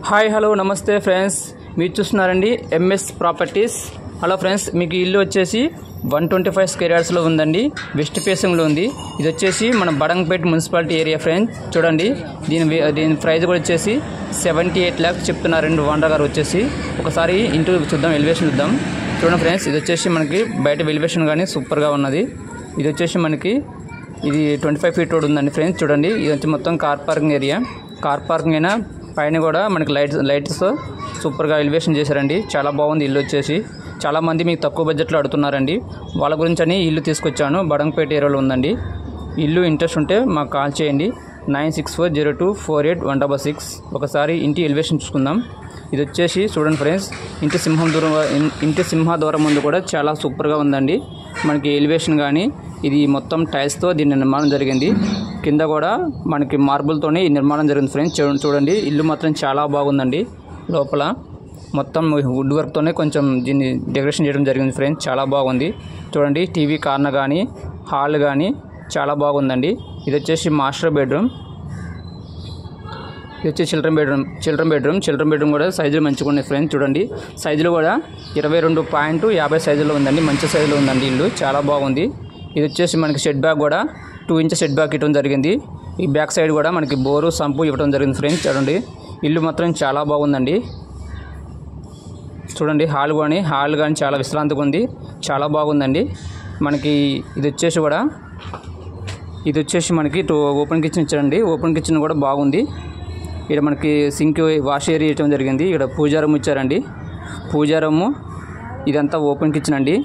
Hi hello నమస్తే friends, మీరు చూస్తున్నారండి ఎంఎస్ ప్రాపర్టీస్. హలో ఫ్రెండ్స్, మీకు ఇల్లు వచ్చేసి 125 స్క్వేర్ యార్డ్స్లో ఉందండి. వెస్ట్ ఫేసింగ్లో ఉంది. ఇది వచ్చేసి మన బడంగపేట మున్సిపాలిటీ ఏరియా ఫ్రెండ్స్. చూడండి, దీని ప్రైస్ కూడా వచ్చేసి 78 lakhs చెప్తున్నారండి ఓనర్ గారు వచ్చేసి. ఒకసారి ఇంటూ చూద్దాం, ఎలివేషన్ చూద్దాం. చూడండి ఫ్రెండ్స్, ఇది వచ్చేసి మనకి బయట ఎలివేషన్ కానీ సూపర్గా ఉన్నది. ఇది వచ్చేసి మనకి ఇది 25 feet రోడ్ ఉందండి ఫ్రెండ్స్. చూడండి, ఇది వచ్చి మొత్తం car parking area. Car parking అయినా పైన కూడా మనకి లైట్స్తో సూపర్గా ఎలివేషన్ చేశారండి. చాలా బాగుంది ఇల్లు వచ్చేసి. చాలామంది మీకు తక్కువ బడ్జెట్లో అడుగుతున్నారండి. వాళ్ళ గురించి అని ఇల్లు తీసుకొచ్చాను. బడంగపేట ఏరియాలో ఉందండి. ఇల్లు ఇంట్రెస్ట్ ఉంటే మాకు కాల్ చేయండి. 9640248166. ఒకసారి ఇంటి ఎలివేషన్ చూసుకుందాం. ఇది వచ్చేసి చూడండి ఫ్రెండ్స్, ఇంటి సింహద్వారం ముందు కూడా చాలా సూపర్గా ఉందండి. మనకి ఎలివేషన్ కానీ ఇది మొత్తం టైల్స్తో దీన్ని నిర్మాణం జరిగింది. కింద కూడా మనకి మార్బుల్తోనే ఈ నిర్మాణం జరిగింది ఫ్రెండ్స్. చూడండి, ఇల్లు మాత్రం చాలా బాగుందండి. లోపల మొత్తం వుడ్ వర్క్తోనే కొంచెం దీన్ని డెకరేషన్ చేయడం జరిగింది ఫ్రెండ్స్. చాలా బాగుంది. చూడండి, టీవీ కార్నర్ కానీ హాల్ కానీ చాలా బాగుందండి. ఇది వచ్చేసి మాస్టర్ బెడ్రూమ్. ఇది వచ్చి చిల్డ్రన్ బెడ్రూమ్ కూడా సైజులు మంచిగా ఉన్నాయి ఫ్రెండ్స్. చూడండి, సైజులు కూడా 22.50 సైజులో ఉందండి. మంచి సైజులో ఉందండి ఇల్లు. చాలా బాగుంది. ఇది వచ్చేసి మనకి షెడ్ బ్యాక్ కూడా 2 inches షెడ్ బ్యాక్ ఇవ్వడం జరిగింది. ఈ బ్యాక్ సైడ్ కూడా మనకి బోరు సంపు ఇవ్వడం జరిగింది ఫ్రెండ్స్. చూడండి, ఇల్లు మాత్రం చాలా బాగుందండి. చూడండి, హాల్ కానీ చాలా విశ్రాంతిగా ఉంది. చాలా బాగుందండి. మనకి ఇది వచ్చేసి మనకి ఓపెన్ కిచెన్ ఇచ్చారండి. ఓపెన్ కిచెన్ కూడా బాగుంది. ఇక్కడ మనకి సింక్ వాష్ ఏరియా ఇవ్వడం జరిగింది. ఇక్కడ పూజా రూమ్ ఇచ్చారండి. పూజా రూము ఇదంతా ఓపెన్ కిచెన్ అండి.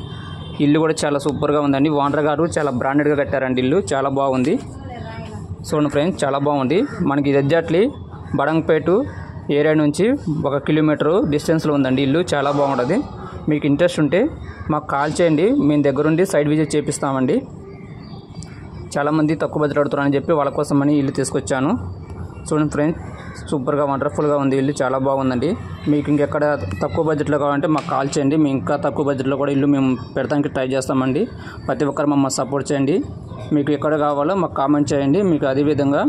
ఇల్లు కూడా చాలా సూపర్గా ఉందండి. ఓనర్ గారు చాలా బ్రాండెడ్గా కట్టారండి. ఇల్లు చాలా బాగుంది. చూడండి ఫ్రెండ్స్, చాలా బాగుంది. మనకి ఇది ఎగ్జాక్ట్లీ బడంగపేట ఏరియా నుంచి 1 kilometer డిస్టెన్స్లో ఉందండి ఇల్లు. చాలా బాగుంటుంది. మీకు ఇంట్రెస్ట్ ఉంటే మాకు కాల్ చేయండి. మేము దగ్గరుండి సైడ్ విజిట్ చేపిస్తామండి. చాలామంది తక్కువ బడ్జెట్ అడుగుతున్నారని చెప్పి వాళ్ళ కోసం అని ఇల్లు తీసుకొచ్చాను. చూడండి ఫ్రెండ్స్, సూపర్గా వండర్ఫుల్గా ఉంది ఇల్లు. చాలా బాగుందండి. మీకు ఇంకెక్కడ తక్కువ బడ్జెట్లో కావాలంటే మాకు కాల్ చేయండి. మేము ఇంకా తక్కువ బడ్జెట్లో కూడా ఇల్లు మేము పెడతానికి ట్రై చేస్తామండి. ప్రతి ఒక్కరు మమ్మల్ని సపోర్ట్ చేయండి. మీకు ఎక్కడ కావాలో మాకు కామెంట్ చేయండి. మీకు అదేవిధంగా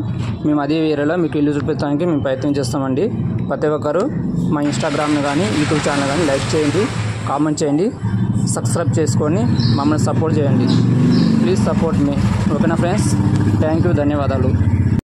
మేము అదే ఏరియాలో మీకు ఇల్లు చూపించడానికి మేము ప్రయత్నం చేస్తామండి. ప్రతి ఒక్కరు మా ఇన్స్టాగ్రామ్ని కానీ యూట్యూబ్ ఛానల్ కానీ లైక్ చేయండి, కామెంట్ చేయండి, సబ్స్క్రైబ్ చేసుకొని మమ్మల్ని సపోర్ట్ చేయండి. ప్లీజ్ సపోర్ట్ మీ. ఓకేనా ఫ్రెండ్స్? థ్యాంక్ యూ, ధన్యవాదాలు.